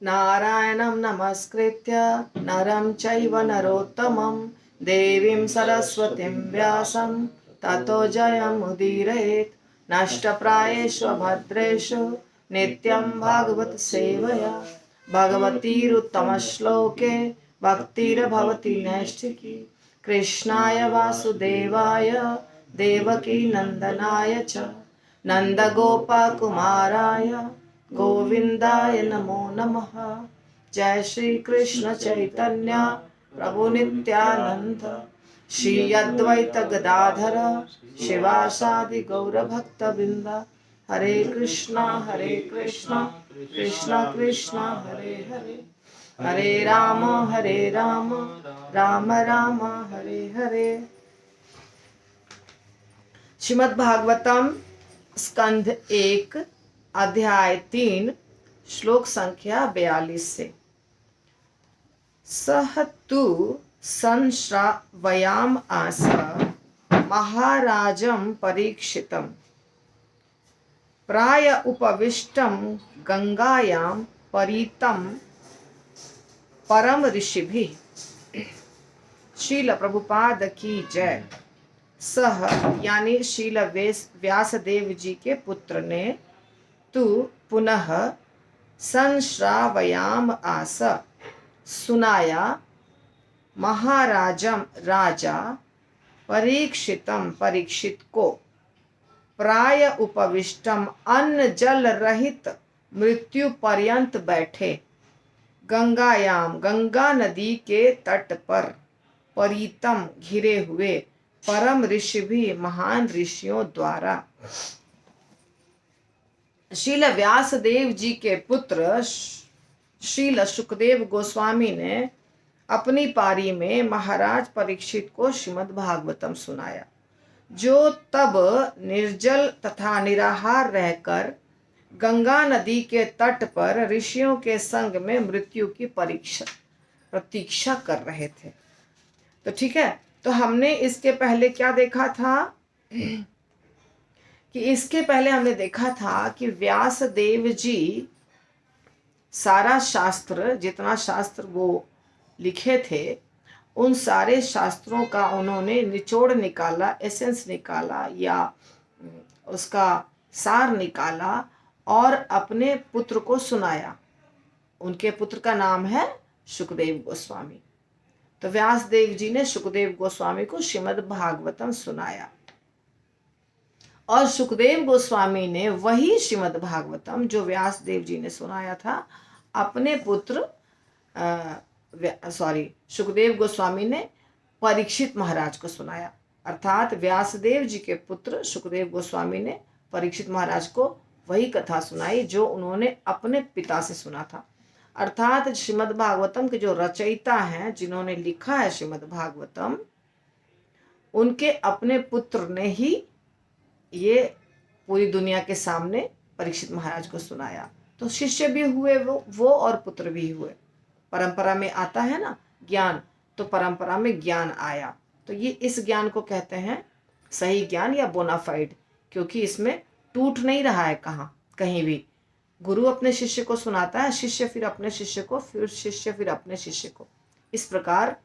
नारायणं नमस्कृत्य नरं चैव नरोत्तमं देवीं सरस्वतीं व्यासं ततो जयमुदीरयेत्। नष्टप्रायेषु भद्रेषु नित्यं भागवत सेवया भगवतीरुत्तमश्लोके भक्तिर्भवति नैष्ठिकी। कृष्णाय वासुदेवाय देवकी नंदनाय च नंदगोपकुमाराय गोविंदाय नमो नमः। जय श्री कृष्ण चैतन्य प्रभु नित्यानंद श्री अद्वैत गदाधर शिवासादि गौर भक्त वृंद। हरे कृष्णा कृष्ण कृष्ण हरे हरे, हरे राम राम राम हरे हरे। श्रीमद् भागवतम स्कंध 1 अध्याय 3 श्लोक संख्या 42 से। सह तु संश्रावयाम आस महाराजं परीक्षितम् प्राय उपविष्टं गंगायां परितं परम ऋषिभिः। शील प्रभुपाद की जय। सह यानी शील व्यासदेव जी के पुत्र ने तू पुनः संश्रावयाम आस सुनाया महाराजम राजा परीक्षितम परीक्षित को प्राय उपविष्टम अन्न जल रहित मृत्यु पर्यंत बैठे गंगायाम गंगा नदी के तट पर परितम घिरे हुए परम ऋषि भी महान ऋषियों द्वारा। शील व्यासदेव जी के पुत्र शील सुखदेव गोस्वामी ने अपनी पारी में महाराज परीक्षित को श्रीमद् भागवतम सुनाया, जो तब निर्जल तथा निराहार रहकर गंगा नदी के तट पर ऋषियों के संग में मृत्यु की प्रतीक्षा कर रहे थे। तो ठीक है, तो हमने इसके पहले क्या देखा था कि इसके पहले हमने देखा था कि व्यासदेव जी सारा शास्त्र, जितना शास्त्र वो लिखे थे, उन सारे शास्त्रों का उन्होंने निचोड़ निकाला, एसेंस निकाला या उसका सार निकाला और अपने पुत्र को सुनाया। उनके पुत्र का नाम है सुखदेव गोस्वामी। तो व्यासदेव जी ने सुखदेव गोस्वामी को श्रीमद् भागवतम सुनाया और सुखदेव गोस्वामी ने वही श्रीमद् भागवतम जो व्यासदेव जी ने सुनाया था अपने पुत्र सुखदेव गोस्वामी ने परीक्षित महाराज को सुनाया। अर्थात व्यासदेव जी के पुत्र सुखदेव गोस्वामी ने परीक्षित महाराज को वही कथा सुनाई जो उन्होंने अपने पिता से सुना था। अर्थात श्रीमद् भागवतम के जो रचयिता हैं, जिन्होंने लिखा है श्रीमद् भागवतम, उनके अपने पुत्र ने ही ये पूरी दुनिया के सामने परीक्षित महाराज को सुनाया। तो शिष्य भी हुए वो और पुत्र भी हुए। परंपरा में आता है ना ज्ञान, तो परंपरा में ज्ञान आया। तो ये इस ज्ञान को कहते हैं सही ज्ञान या बोनाफाइड, क्योंकि इसमें टूट नहीं रहा है कहीं भी। गुरु अपने शिष्य को सुनाता है, शिष्य फिर अपने शिष्य को, फिर शिष्य फिर अपने शिष्य को। इस प्रकार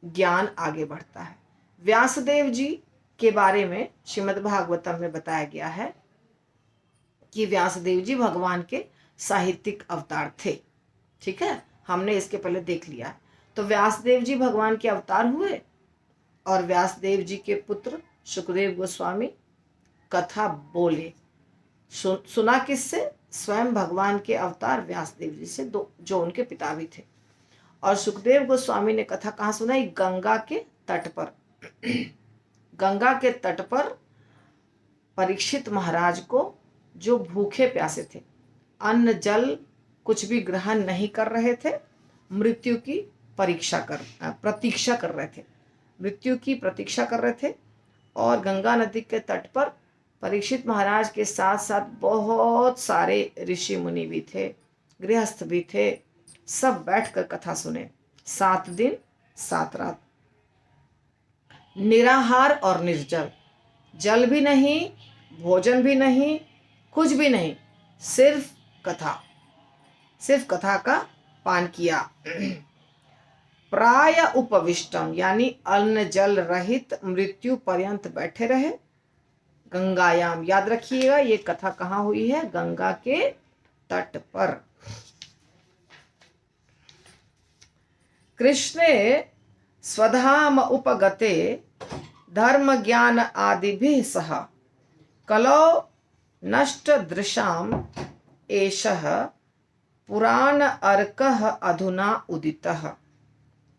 ज्ञान आगे बढ़ता है। व्यासदेव जी के बारे में श्रीमद् भागवतम में बताया गया है कि व्यासदेव जी भगवान के साहित्यिक अवतार थे। ठीक है, हमने इसके पहले देख लिया है। तो व्यासदेव जी भगवान के अवतार हुए और व्यासदेव जी के पुत्र सुखदेव गोस्वामी कथा बोले। सुना किससे? स्वयं भगवान के अवतार व्यासदेव जी से, जो उनके पिता भी थे। और सुखदेव गोस्वामी ने कथा कहाँ सुनाई? गंगा के तट पर। गंगा के तट पर परीक्षित महाराज को, जो भूखे प्यासे थे, अन्न जल कुछ भी ग्रहण नहीं कर रहे थे, मृत्यु की प्रतीक्षा कर रहे थे, मृत्यु की प्रतीक्षा कर रहे थे। और गंगा नदी के तट पर परीक्षित महाराज के साथ साथ बहुत सारे ऋषि मुनि भी थे, गृहस्थ भी थे। सब बैठकर कथा सुने 7 दिन 7 रात, निराहार और निर्जल, जल भी नहीं, भोजन भी नहीं, कुछ भी नहीं, सिर्फ कथा। सिर्फ कथा का पान किया। प्राय उपविष्टम यानी अन्न जल रहित मृत्यु पर्यंत बैठे रहे। गंगायाम, याद रखिएगा ये कथा कहाँ हुई है, गंगा के तट पर। कृष्णे स्वधाम उपगते धर्म ज्ञान आदिभिः सह कलौ नष्ट दृशाम एषः पुराण अर्कः अधुना उदितः।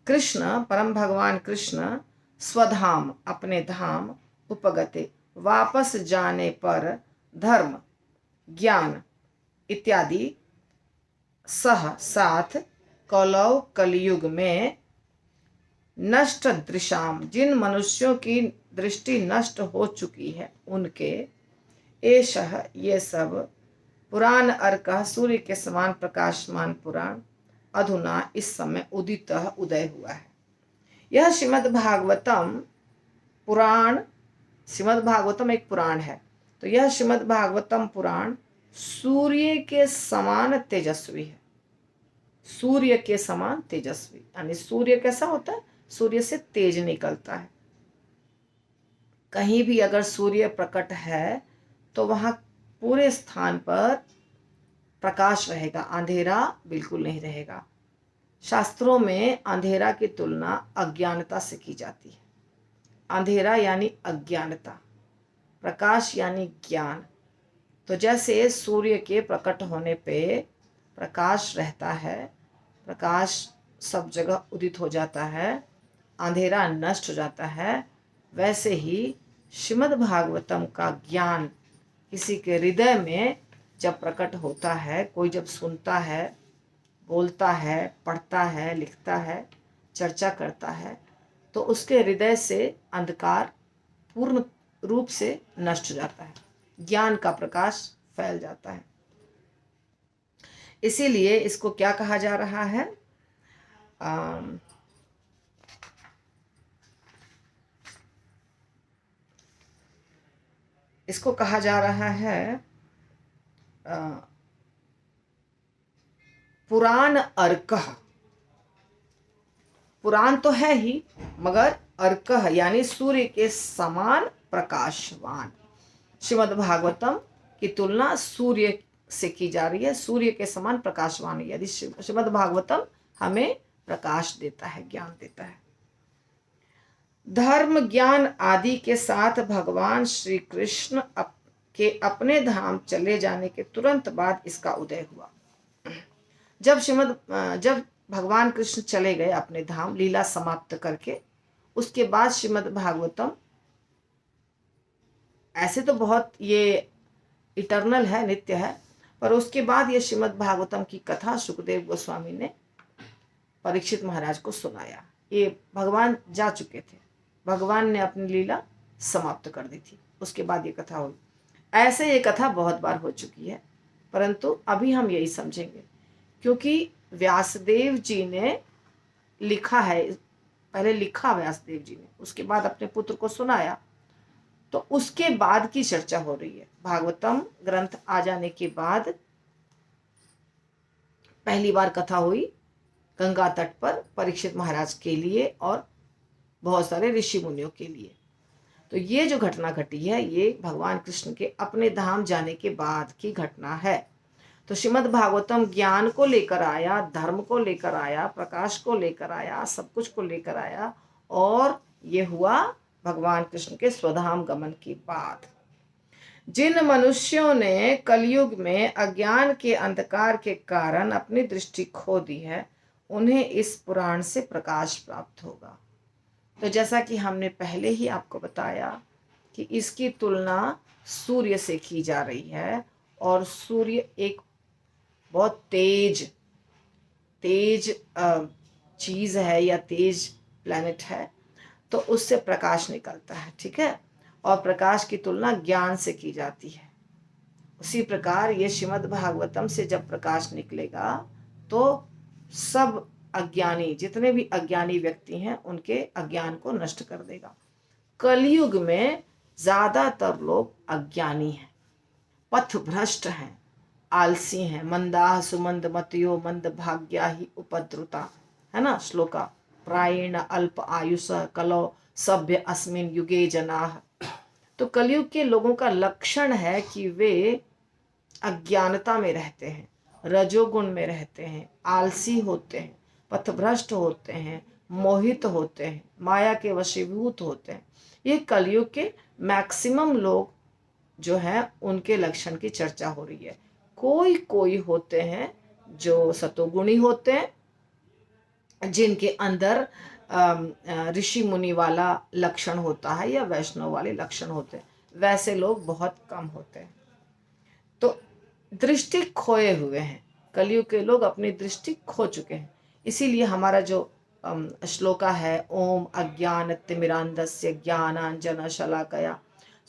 कृष्ण, परम भगवान कृष्ण स्वधाम अपने धाम, उपगते वापस जाने पर, धर्म ज्ञान इत्यादि सह साथ, कलौ कलयुग में, नष्ट दृशाम जिन मनुष्यों की दृष्टि नष्ट हो चुकी है उनके, एषः ये सब, पुराण अर्कः सूर्य के समान प्रकाशमान पुराण, अधुना इस समय, उदितः उदय हुआ है। यह श्रीमद् भागवतम पुराण, श्रीमद् भागवतम एक पुराण है, तो यह श्रीमद् भागवतम पुराण सूर्य के समान तेजस्वी है। सूर्य के समान तेजस्वी यानी सूर्य कैसा होता है, सूर्य से तेज निकलता है। कहीं भी अगर सूर्य प्रकट है तो वहां पूरे स्थान पर प्रकाश रहेगा, अंधेरा बिल्कुल नहीं रहेगा। शास्त्रों में अंधेरा की तुलना अज्ञानता से की जाती है। अंधेरा यानी अज्ञानता, प्रकाश यानी ज्ञान। तो जैसे सूर्य के प्रकट होने पे प्रकाश रहता है, प्रकाश सब जगह उदित हो जाता है, अंधेरा नष्ट हो जाता है, वैसे ही श्रीमद् भागवतम का ज्ञान किसी के हृदय में जब प्रकट होता है, कोई जब सुनता है, बोलता है, पढ़ता है, लिखता है, चर्चा करता है, तो उसके हृदय से अंधकार पूर्ण रूप से नष्ट हो जाता है, ज्ञान का प्रकाश फैल जाता है। इसीलिए इसको क्या कहा जा रहा है, इसको कहा जा रहा है पुराण अर्कः। पुराण तो है ही, मगर अर्कः यानी सूर्य के समान प्रकाशवान। श्रीमद् भागवतम की तुलना सूर्य से की जा रही है, सूर्य के समान प्रकाशवान। यदि श्रीमद् भागवतम हमें प्रकाश देता है, ज्ञान देता है। धर्म ज्ञान आदि के साथ भगवान श्री कृष्ण के अपने धाम चले जाने के तुरंत बाद इसका उदय हुआ। जब भगवान कृष्ण चले गए अपने धाम, लीला समाप्त करके, उसके बाद श्रीमद् भागवतम ऐसे तो बहुत ये इटर्नल है, नित्य है, पर उसके बाद ये श्रीमद् भागवतम की कथा सुखदेव गोस्वामी ने परीक्षित महाराज को सुनाया। ये भगवान जा चुके थे, भगवान ने अपनी लीला समाप्त कर दी थी, उसके बाद ये कथा हुई। ऐसे ये कथा बहुत बार हो चुकी है, परंतु अभी हम यही समझेंगे, क्योंकि व्यासदेव जी ने लिखा है, पहले लिखा व्यासदेव जी ने, उसके बाद अपने पुत्र को सुनाया, तो उसके बाद की चर्चा हो रही है। भागवतम ग्रंथ आ जाने के बाद पहली बार कथा हुई गंगा तट पर परीक्षित महाराज के लिए और बहुत सारे ऋषि मुनियों के लिए। तो ये जो घटना घटी है, ये भगवान कृष्ण के अपने धाम जाने के बाद की घटना है। तो श्रीमद् भागवतम ज्ञान को लेकर आया, धर्म को लेकर आया, प्रकाश को लेकर आया, सब कुछ को लेकर आया, और ये हुआ भगवान कृष्ण के स्वधाम गमन की बात। जिन मनुष्यों ने कलयुग में अज्ञान के अंधकार के कारण अपनी दृष्टि खो दी है, उन्हें इस पुराण से प्रकाश प्राप्त होगा। तो जैसा कि हमने पहले ही आपको बताया कि इसकी तुलना सूर्य से की जा रही है, और सूर्य एक बहुत तेज चीज है या तेज प्लैनेट है, तो उससे प्रकाश निकलता है, ठीक है, और प्रकाश की तुलना ज्ञान से की जाती है। उसी प्रकार ये श्रीमद् भागवतम से जब प्रकाश निकलेगा तो सब अज्ञानी, जितने भी अज्ञानी व्यक्ति हैं, उनके अज्ञान को नष्ट कर देगा। कलयुग में ज्यादातर लोग अज्ञानी हैं, पथ भ्रष्ट हैं, आलसी हैं। मंदाह सुमंद मतियो मंद भाग्या ही उपद्रुता, है ना श्लोका। प्रायेण अल्प आयुष कलो सभ्य अस्मिन युगे जनाः। तो कलयुग के लोगों का लक्षण है कि वे अज्ञानता में रहते हैं, रजोगुण में रहते हैं, आलसी होते हैं, पथभ्रष्ट होते हैं, मोहित होते हैं, माया के वशीभूत होते हैं। ये कलयुग के मैक्सिमम लोग जो है उनके लक्षण की चर्चा हो रही है। कोई कोई होते हैं जो सतोगुणी होते हैं, जिनके अंदर ऋषि मुनि वाला लक्षण होता है या वैष्णव वाले लक्षण होते हैं, वैसे लोग बहुत कम होते हैं। तो दृष्टि खोए हुए हैं, कलयुग के लोग अपनी दृष्टि खो चुके हैं। इसीलिए हमारा जो श्लोका है, ओम अज्ञानतिमिरान्धस्य ज्ञानांजन शलाकया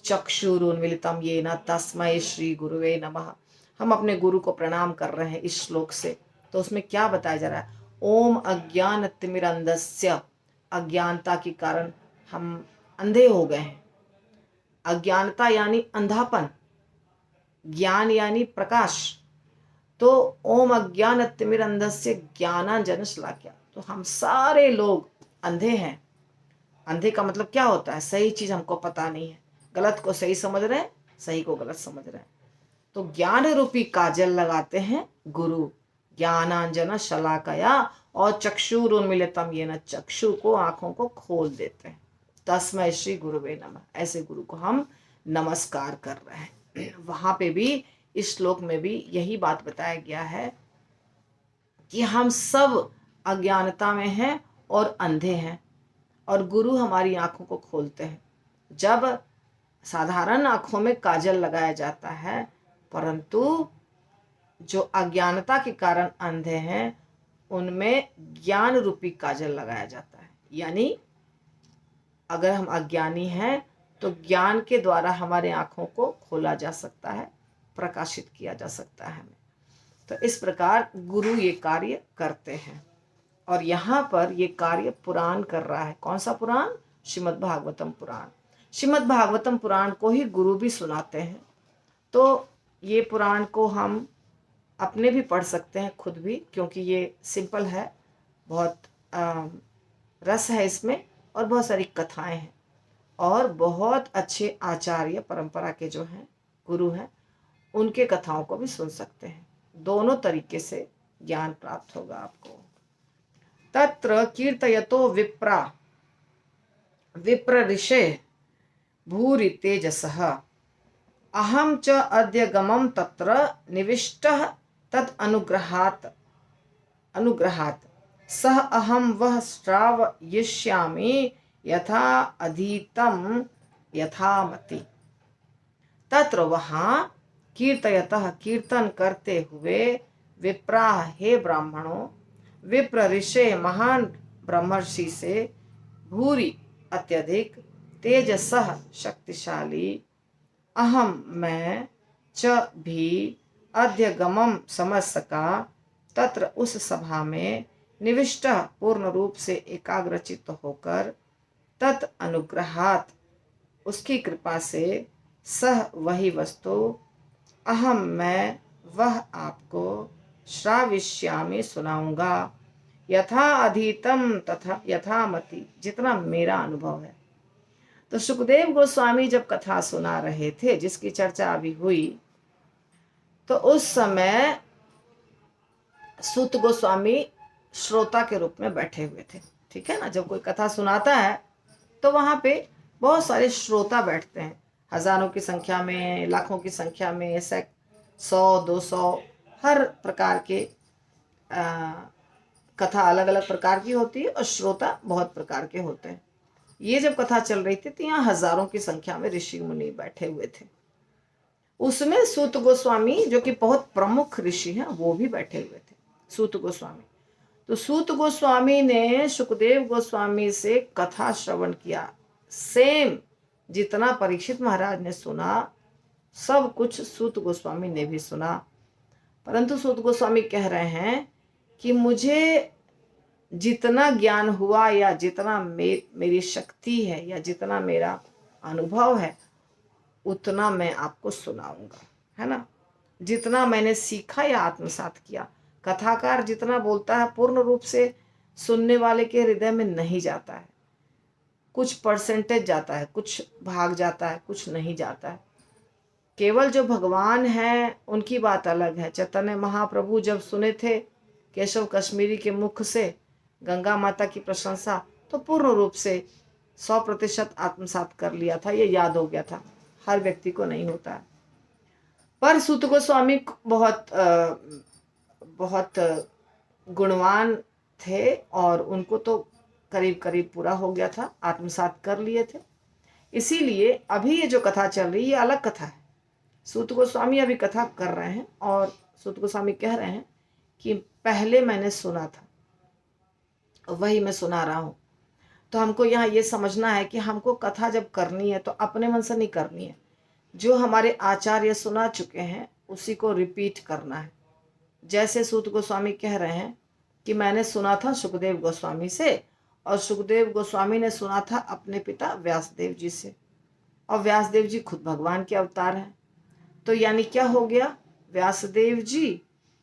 चक्षुरुन्मीलितं येन तस्मै श्री गुरुवे नमः। हम अपने गुरु को प्रणाम कर रहे हैं इस श्लोक से। तो उसमें क्या बताया जा रहा है? ओम अज्ञानतिमिरान्धस्य, अज्ञानता के कारण हम अंधे हो गए हैं। अज्ञानता यानी अंधापन, ज्ञान यानी प्रकाश। तो ओम अज्ञानतिमिरान्धस्य ज्ञानांजन शलाकया, तो हम सारे लोग अंधे हैं। अंधे का मतलब क्या होता है? सही चीज हमको पता नहीं है, गलत को सही समझ रहे हैं, सही को गलत समझ रहे हैं। तो ज्ञान रूपी काजल लगाते हैं गुरु, ज्ञानांजन शलाकया, और चक्षुरुन्मीलितं येन, चक्षु को, आंखों को खोल देते हैं। तस्मै श्री गुरुवे नमः, ऐसे गुरु को हम नमस्कार कर रहे हैं। वहां पे भी, इस श्लोक में भी यही बात बताया गया है कि हम सब अज्ञानता में हैं और अंधे हैं, और गुरु हमारी आंखों को खोलते हैं। जब साधारण आंखों में काजल लगाया जाता है, परंतु जो अज्ञानता के कारण अंधे हैं उनमें ज्ञान रूपी काजल लगाया जाता है। यानी अगर हम अज्ञानी हैं तो ज्ञान के द्वारा हमारे आंखों को खोला जा सकता है, प्रकाशित किया जा सकता है हमें। तो इस प्रकार गुरु ये कार्य करते हैं। और यहाँ पर ये कार्य पुराण कर रहा है। कौन सा पुराण? श्रीमद् भागवतम पुराण। श्रीमद् भागवतम पुराण को ही गुरु भी सुनाते हैं। तो ये पुराण को हम अपने भी पढ़ सकते हैं, खुद भी, क्योंकि ये सिंपल है, बहुत रस है इसमें, और बहुत सारी कथाएं हैं, और बहुत अच्छे आचार्य परंपरा के जो हैं, गुरु हैं, उनके कथाओं को भी सुन सकते हैं। दोनों तरीके से ज्ञान प्राप्त होगा आपको। तत्र कीर्तयतो विप्रा विप्रऋषे भूरि तेजसः अहम च अद्य गमं तत्र निविष्टः तत् अनुग्रहात् सह अहम वह श्रावयिष्यामि यथा अधीतं यथामति। तत्र वहाँ कीर्तयतः, कीर्तन करते हुए, विप्राह, हे ब्राह्मणों, विप्र ऋषि, महान ब्रह्मर्षि से, भूरि अत्यधिक, तेजसः शक्तिशाली, अहम मैं, च भी, अध्यगमम समझ सका, तत्र उस सभा में, निविष्ट पूर्ण रूप से एकाग्रचित्त होकर, तत् अनुग्रहात् उसकी कृपा से, सह वही वस्तु, अहम मैं वह आपको, श्राविष्यामि सुनाऊंगा, यथा अधीतम तथा यथामति जितना मेरा अनुभव है। तो सुखदेव गोस्वामी जब कथा सुना रहे थे, जिसकी चर्चा अभी हुई, तो उस समय सूत गोस्वामी श्रोता के रूप में बैठे हुए थे। ठीक है ना, जब कोई कथा सुनाता है तो वहां पे बहुत सारे श्रोता बैठते हैं, हजारों की संख्या में, लाखों की संख्या में, 100-200, हर प्रकार के कथा अलग अलग प्रकार की होती है, और श्रोता बहुत प्रकार के होते हैं। ये जब कथा चल रही थी तो यहाँ हजारों की संख्या में ऋषि मुनि बैठे हुए थे। उसमें सूत गोस्वामी, जो कि बहुत प्रमुख ऋषि हैं, वो भी बैठे हुए थे, सूत गोस्वामी। तो सूत गोस्वामी ने सुखदेव गोस्वामी से कथा श्रवण किया, सेम जितना परीक्षित महाराज ने सुना, सब कुछ सूत गोस्वामी ने भी सुना। परंतु सूत गोस्वामी कह रहे हैं कि मुझे जितना ज्ञान हुआ, या जितना मेरी शक्ति है, या जितना मेरा अनुभव है, उतना मैं आपको सुनाऊंगा, है ना। जितना मैंने सीखा या आत्मसात किया। कथाकार जितना बोलता है पूर्ण रूप से सुनने वाले के हृदय में नहीं जाता है, कुछ परसेंटेज जाता है, कुछ भाग जाता है, कुछ नहीं जाता है। केवल जो भगवान हैं उनकी बात अलग है। चैतन्य महाप्रभु जब सुने थे केशव कश्मीरी के मुख से गंगा माता की प्रशंसा, तो पूर्ण रूप से 100% आत्मसात कर लिया था, ये याद हो गया था। हर व्यक्ति को नहीं होता है। पर सूत गोस्वामी बहुत गुणवान थे और उनको तो करीब करीब पूरा हो गया था, आत्मसात कर लिए थे। इसीलिए अभी ये जो कथा चल रही है ये अलग कथा है। सूत गोस्वामी अभी कथा कर रहे हैं और सूत गोस्वामी कह रहे हैं कि पहले मैंने सुना था, वही मैं सुना रहा हूँ। तो हमको यहाँ ये समझना है कि हमको कथा जब करनी है तो अपने मन से नहीं करनी है, जो हमारे आचार्य सुना चुके हैं उसी को रिपीट करना है। जैसे सूत गोस्वामी कह रहे हैं कि मैंने सुना था सुखदेव गोस्वामी से, और सुखदेव गोस्वामी ने सुना था अपने पिता व्यासदेव जी से, और व्यासदेव जी खुद भगवान के अवतार हैं। तो यानी क्या हो गया, व्यासदेव जी,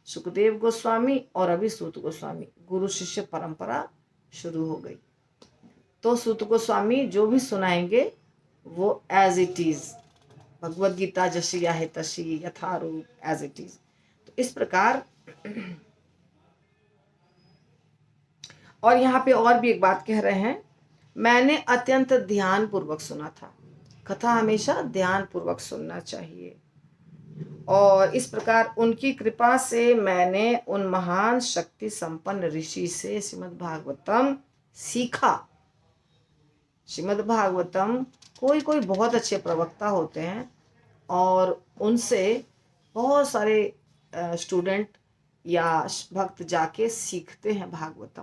सुखदेव गोस्वामी और अभी सूत गोस्वामी, गुरु शिष्य परंपरा शुरू हो गई। तो सूत गोस्वामी जो भी सुनाएंगे वो as it is, Bhagavad Gita जशी आहे तशी, यथारूप, एज इट इज। तो इस प्रकार। और यहाँ पे और भी एक बात कह रहे हैं, मैंने अत्यंत ध्यान पूर्वक सुना था। कथा हमेशा ध्यान पूर्वक सुनना चाहिए। और इस प्रकार उनकी कृपा से मैंने उन महान शक्ति संपन्न ऋषि से श्रीमद् भागवतम सीखा। श्रीमद् भागवतम कोई कोई बहुत अच्छे प्रवक्ता होते हैं और उनसे बहुत सारे स्टूडेंट या भक्त जाके सीखते हैं भागवतम।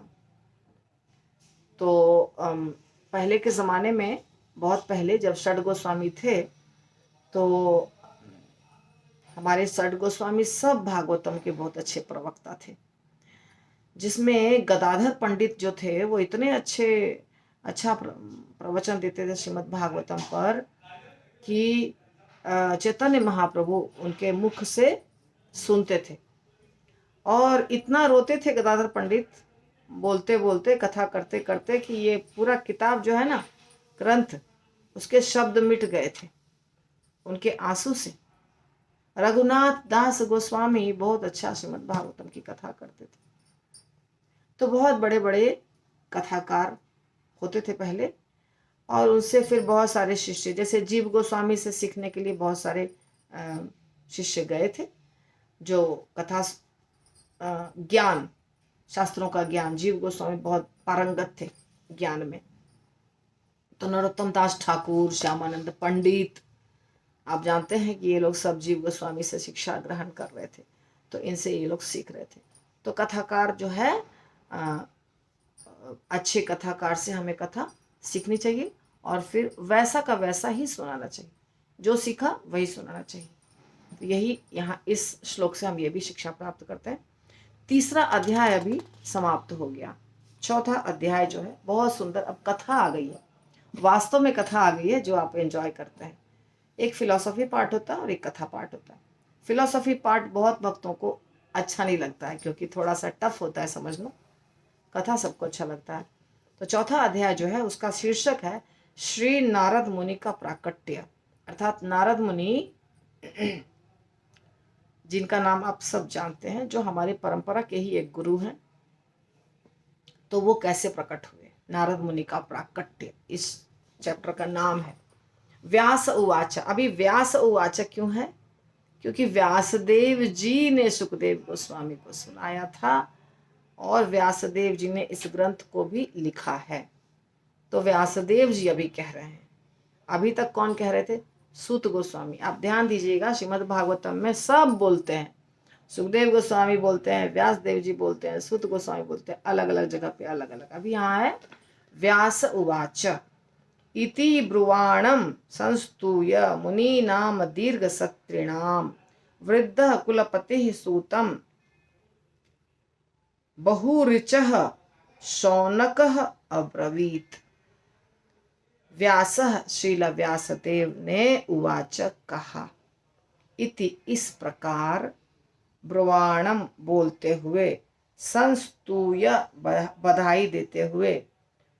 तो पहले के ज़माने में, बहुत पहले जब षड गोस्वामी थे, तो हमारे षड गोस्वामी सब भागवतम के बहुत अच्छे प्रवक्ता थे, जिसमें गदाधर पंडित जो थे वो इतने अच्छा प्रवचन देते थे श्रीमद् भागवतम पर कि चैतन्य महाप्रभु उनके मुख से सुनते थे और इतना रोते थे गदाधर पंडित, बोलते बोलते, कथा करते करते, कि ये पूरा किताब जो है ना, ग्रंथ, उसके शब्द मिट गए थे उनके आंसू से। रघुनाथ दास गोस्वामी बहुत अच्छा श्रीमद् भागवतम की कथा करते थे। तो बहुत बड़े बड़े कथाकार होते थे पहले, और उनसे फिर बहुत सारे शिष्य, जैसे जीव गोस्वामी से सीखने के लिए बहुत सारे शिष्य गए थे, जो कथा ज्ञान, शास्त्रों का ज्ञान, जीव गोस्वामी बहुत पारंगत थे ज्ञान में। तो नरोत्तम दास ठाकुर, श्यामानंद पंडित, आप जानते हैं कि ये लोग सब जीव गोस्वामी से शिक्षा ग्रहण कर रहे थे, तो इनसे ये लोग सीख रहे थे। तो कथाकार जो है, अच्छे कथाकार से हमें कथा सीखनी चाहिए और फिर वैसा का वैसा ही सुनाना चाहिए, जो सीखा वही सुनाना चाहिए। तो यही यहाँ इस श्लोक से हम ये भी शिक्षा प्राप्त करते हैं। तीसरा अध्याय अभी समाप्त हो गया। चौथा अध्याय जो है बहुत सुंदर, अब कथा आ गई है, वास्तव में कथा आ गई है जो आप एंजॉय करते हैं। एक फिलॉसफी पार्ट होता है और एक कथा पार्ट होता है। फिलॉसफी पार्ट बहुत भक्तों को अच्छा नहीं लगता है क्योंकि थोड़ा सा टफ होता है समझना, कथा सबको अच्छा लगता है। तो चौथा अध्याय जो है उसका शीर्षक है श्री नारद मुनि का प्राकट्य, अर्थात नारद मुनि जिनका नाम आप सब जानते हैं, जो हमारी परंपरा के ही एक गुरु हैं, तो वो कैसे प्रकट हुए। नारद मुनि का प्राकट्य इस चैप्टर का नाम है। व्यास उवाच, अभी व्यास उवाच क्यों है, क्योंकि व्यासदेव जी ने सुखदेव गोस्वामी को सुनाया था और व्यासदेव जी ने इस ग्रंथ को भी लिखा है। तो व्यासदेव जी अभी कह रहे हैं, अभी तक कौन कह रहे थे, सूत गोस्वामी। आप ध्यान दीजिएगा, श्रीमद् भागवतम में सब बोलते हैं, सुखदेव गोस्वामी बोलते हैं, व्यासदेव जी बोलते हैं, सूत गोस्वामी बोलते हैं, अलग अलग जगह पे अलग अलग। अभी यहाँ है व्यास उवाच इति ब्रुवाणम संस्तूय मुनीनाम दीर्घ सत्रिणाम वृद्ध कुलपति सूतम बहुऋचः शौनकः अब्रवीत। व्यासः श्रील व्यासदेव ने उवाच कहा, इति इस प्रकार ब्रुवाणम बोलते हुए, संस्तूय बधाई देते हुए,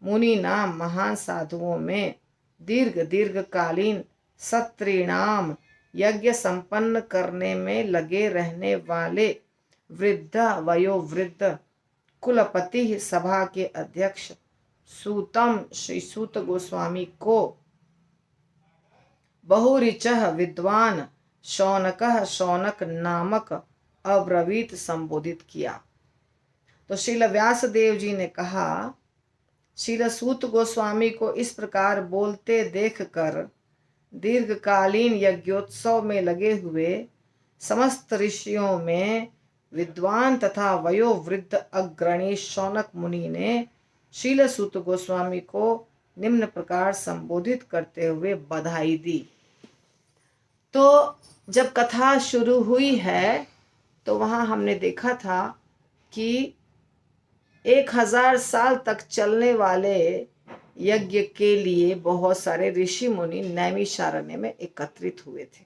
मुनि नाम महान साधुओं में दीर्घकालीन सत्रिणाम यज्ञ संपन्न करने में लगे रहने वाले वृद्ध वयोवृद्ध कुलपति सभा के अध्यक्ष सूतम श्री सूत गोस्वामी को बहुरिचः विद्वान शौनक नामक अब्रवीत संबोधित किया। तो श्रील व्यास देव जी ने कहा, श्रील सूत गोस्वामी को इस प्रकार बोलते देखकर दीर्घकालीन यज्ञोत्सव में लगे हुए समस्त ऋषियों में विद्वान तथा वयोवृद्ध अग्रणी शौनक मुनि ने श्रील सूत गोस्वामी को निम्न प्रकार संबोधित करते हुए बधाई दी। तो जब कथा शुरू हुई है तो वहां हमने देखा था कि 1000 साल तक चलने वाले यज्ञ के लिए बहुत सारे ऋषि मुनि नैमिषारण्य में एकत्रित हुए थे।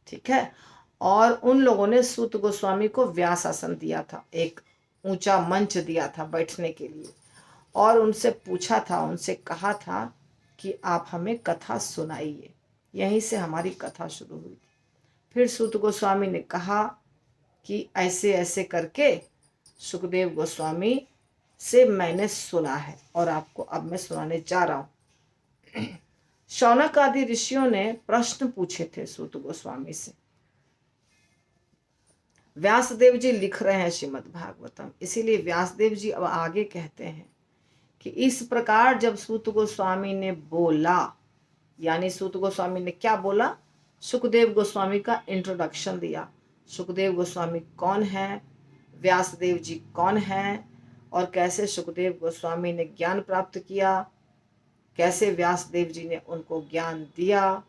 ठीक है, और उन लोगों ने सूत गोस्वामी को व्यासासन दिया था, एक ऊंचा मंच दिया था बैठने के लिए, और उनसे पूछा था, उनसे कहा था कि आप हमें कथा सुनाइए। यहीं से हमारी कथा शुरू हुई थी। फिर सूत गोस्वामी ने कहा कि ऐसे ऐसे करके सुखदेव गोस्वामी से मैंने सुना है और आपको अब मैं सुनाने जा रहा हूं। शौनक आदि ऋषियों ने प्रश्न पूछे थे सूत गोस्वामी से। व्यासदेव जी लिख रहे हैं श्रीमद् भागवतम, इसीलिए व्यासदेव जी अब आगे कहते हैं कि इस प्रकार जब सूत गोस्वामी ने बोला, यानी सूत गोस्वामी ने क्या बोला, सुखदेव गोस्वामी का इंट्रोडक्शन दिया। सुखदेव गोस्वामी कौन है, व्यासदेव जी कौन है, और कैसे सुखदेव गोस्वामी ने ज्ञान प्राप्त किया, कैसे व्यासदेव जी ने उनको ज्ञान दिया,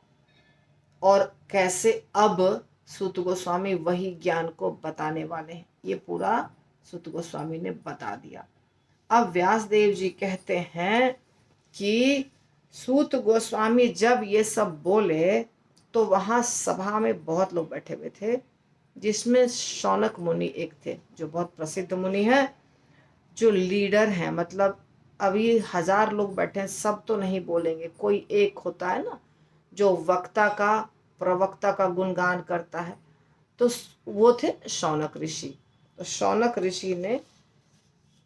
और कैसे अब सूत गोस्वामी वही ज्ञान को बताने वाले हैं। ये पूरा सूत गोस्वामी ने बता दिया। अब व्यासदेव जी कहते हैं कि सूत गोस्वामी जब ये सब बोले तो वहां सभा में बहुत लोग बैठे हुए थे, जिसमें शौनक मुनि एक थे, जो बहुत प्रसिद्ध मुनि है, जो लीडर हैं। मतलब अभी 1000 लोग बैठे हैं, सब तो नहीं बोलेंगे, कोई एक होता है ना जो वक्ता का प्रवक्ता का गुणगान करता है, तो वो थे शौनक ऋषि। तो शौनक ऋषि ने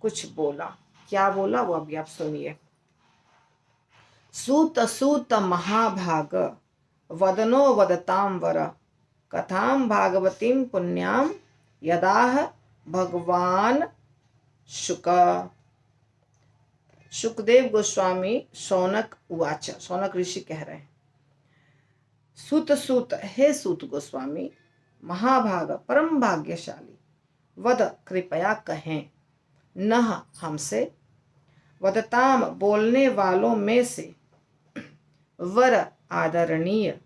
कुछ बोला। क्या बोला वो अभी आप सुनिए। सूत सूत महाभाग वदनो वदताम वर कथाम भागवतीम पुण्याम यदाह भगवान शुक। सुखदेव गोस्वामी शौनक उवाच, शौनक ऋषि कह रहे हैं, सूत सूत, हे सूत गोस्वामी, महाभाग परम भाग्यशाली, वद कृपया कहें, नह हमसे, वदताम बोलने वालों में से, वर आदरणीय,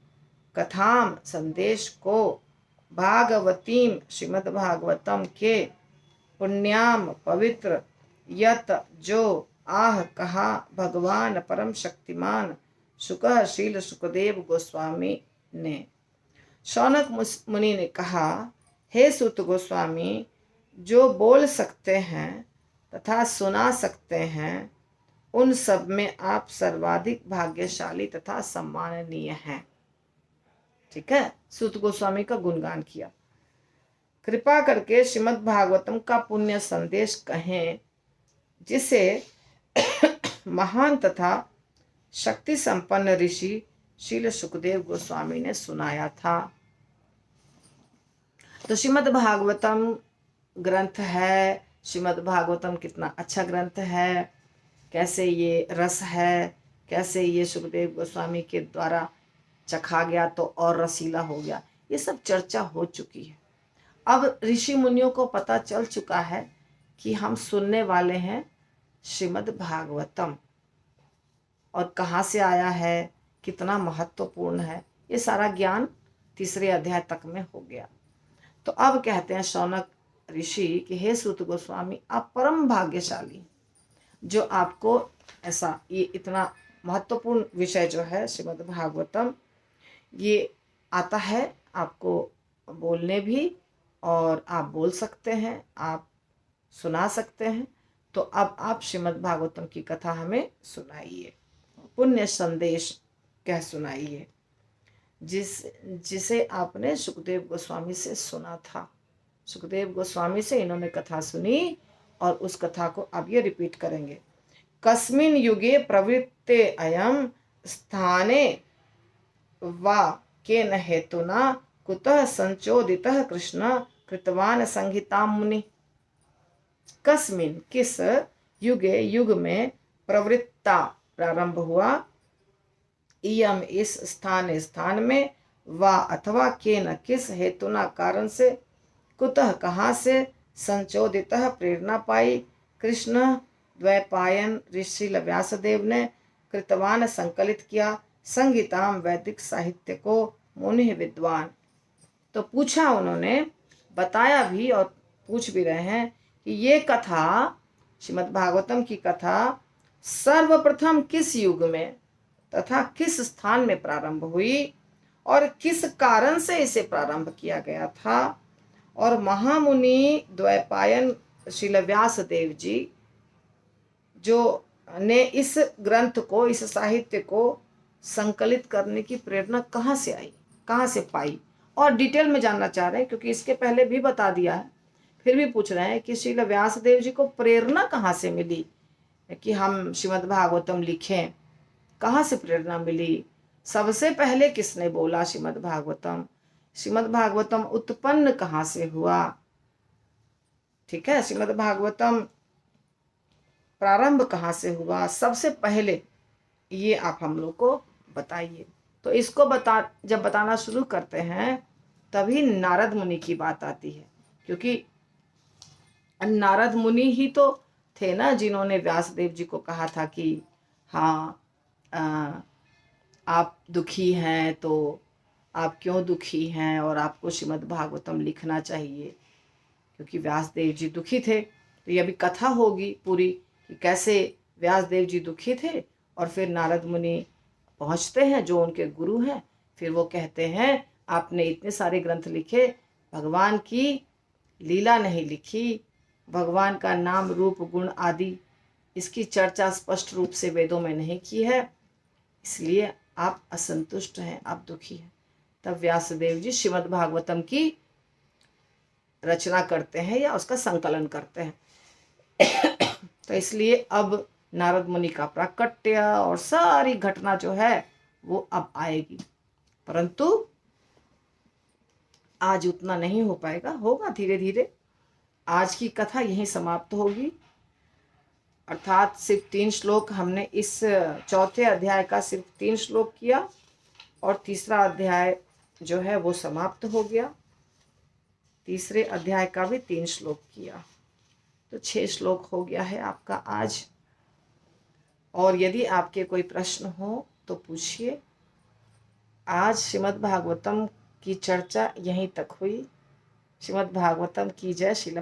कथाम संदेश को, भागवतीम श्रीमद् भागवतम के, पुण्याम पवित्र, यत जो आह कहा भगवान परम शक्तिमान शुकः शील सुखदेव गोस्वामी ने। शौनक मुनि ने कहा, हे सूत गोस्वामी, जो बोल सकते हैं तथा सुना सकते हैं, उन सब में आप सर्वाधिक भाग्यशाली तथा सम्माननीय हैं। ठीक है, सूत गोस्वामी का गुणगान किया। कृपा करके श्रीमद् भागवतम का पुण्य संदेश कहें, जिसे महान तथा शक्ति संपन्न ऋषि शील सुखदेव गोस्वामी ने सुनाया था। तो श्रीमद् भागवतम ग्रंथ है। श्रीमद् भागवतम कितना अच्छा ग्रंथ है, कैसे ये रस है, कैसे ये सुखदेव गोस्वामी के द्वारा चखा गया तो और रसीला हो गया, ये सब चर्चा हो चुकी है। अब ऋषि मुनियों को पता चल चुका है कि हम सुनने वाले हैं श्रीमद् भागवतम, और कहाँ से आया है, कितना महत्वपूर्ण है, ये सारा ज्ञान 3 अध्याय तक में हो गया। तो अब कहते हैं शौनक ऋषि कि हे सूत गोस्वामी, आप परम भाग्यशाली, जो आपको ऐसा ये इतना महत्वपूर्ण विषय जो है श्रीमद् भागवतम, ये आता है आपको बोलने भी, और आप बोल सकते हैं, आप सुना सकते हैं। तो अब आप श्रीमद् भागवतम की कथा हमें सुनाइए, पुण्य संदेश कह सुनाइए, जिसे आपने सुखदेव गोस्वामी से सुना था। सुखदेव गोस्वामी से इन्होंने कथा सुनी और उस कथा को अब ये रिपीट करेंगे। कस्मिन् युगे प्रवृत्ते अयं स्थाने वा केन हेतुना कुतः संचोदितः कृष्ण कृतवान संहितां मुनि। कस्मिन् किस युगे युग में प्रवृत्ता प्रारंभ हुआ, इयम इस स्थान में, वा अथवा केन किस हेतुना कारण से, कुतः कहाँ से, संचोदितः प्रेरणा पाई, कृष्ण द्वैपायन ऋषि व्यासदेव ने, कृतवान संकलित किया, संगीताम वैदिक साहित्य को, मुनि विद्वान। तो पूछा उन्होंने, बताया भी और पूछ भी रहे हैं कि ये कथा, श्रीमद् भागवतम की कथा सर्वप्रथम किस युग में तथा किस स्थान में प्रारंभ हुई और किस कारण से इसे प्रारंभ किया गया था। और महामुनि द्वैपायन श्रील व्यासदेव जी जो ने इस ग्रंथ को, इस साहित्य को संकलित करने की प्रेरणा कहाँ से आई, कहाँ से पाई, और डिटेल में जानना चाह रहे हैं, क्योंकि इसके पहले भी बता दिया है, फिर भी पूछ रहे हैं कि श्रील व्यासदेव जी को प्रेरणा कहाँ से मिली कि हम श्रीमद् भागवतम लिखें, कहाँ से प्रेरणा मिली, सबसे पहले किसने बोला श्रीमद् भागवतम, श्रीमद् भागवतम उत्पन्न कहाँ से हुआ। ठीक है, श्रीमद् भागवतम प्रारंभ कहाँ से हुआ, सबसे पहले ये आप हम लोग को बताइए। तो इसको जब बताना शुरू करते हैं तभी नारद मुनि की बात आती है, क्योंकि नारद मुनि ही तो थे ना जिन्होंने व्यासदेव जी को कहा था कि हाँ, आप दुखी हैं तो आप क्यों दुखी हैं और आपको श्रीमद् भागवतम लिखना चाहिए, क्योंकि व्यासदेव जी दुखी थे। तो ये अभी कथा होगी पूरी कि कैसे व्यासदेव जी दुखी थे और फिर नारद मुनि पहुंचते हैं जो उनके गुरु हैं, फिर वो कहते हैं आपने इतने सारे ग्रंथ लिखे, भगवान की लीला नहीं लिखी, भगवान का नाम रूप गुण आदि इसकी चर्चा स्पष्ट रूप से वेदों में नहीं की है, इसलिए आप असंतुष्ट हैं, आप दुखी हैं। तब व्यासदेव जी श्रीमद् भागवतम की रचना करते हैं या उसका संकलन करते हैं। तो इसलिए अब नारद मुनि का प्राकट्य और सारी घटना जो है वो अब आएगी, परंतु आज उतना नहीं हो पाएगा, होगा धीरे धीरे। आज की कथा यहीं समाप्त होगी, अर्थात सिर्फ 3 श्लोक हमने इस चौथे अध्याय का सिर्फ 3 श्लोक किया और तीसरा अध्याय जो है वो समाप्त हो गया। तीसरे अध्याय का भी 3 श्लोक किया, तो 6 श्लोक हो गया है आपका आज। और यदि आपके कोई प्रश्न हो तो पूछिए। आज श्रीमद् भागवतम की चर्चा यहीं तक हुई। श्रीमद् भागवतम की जय। श्रील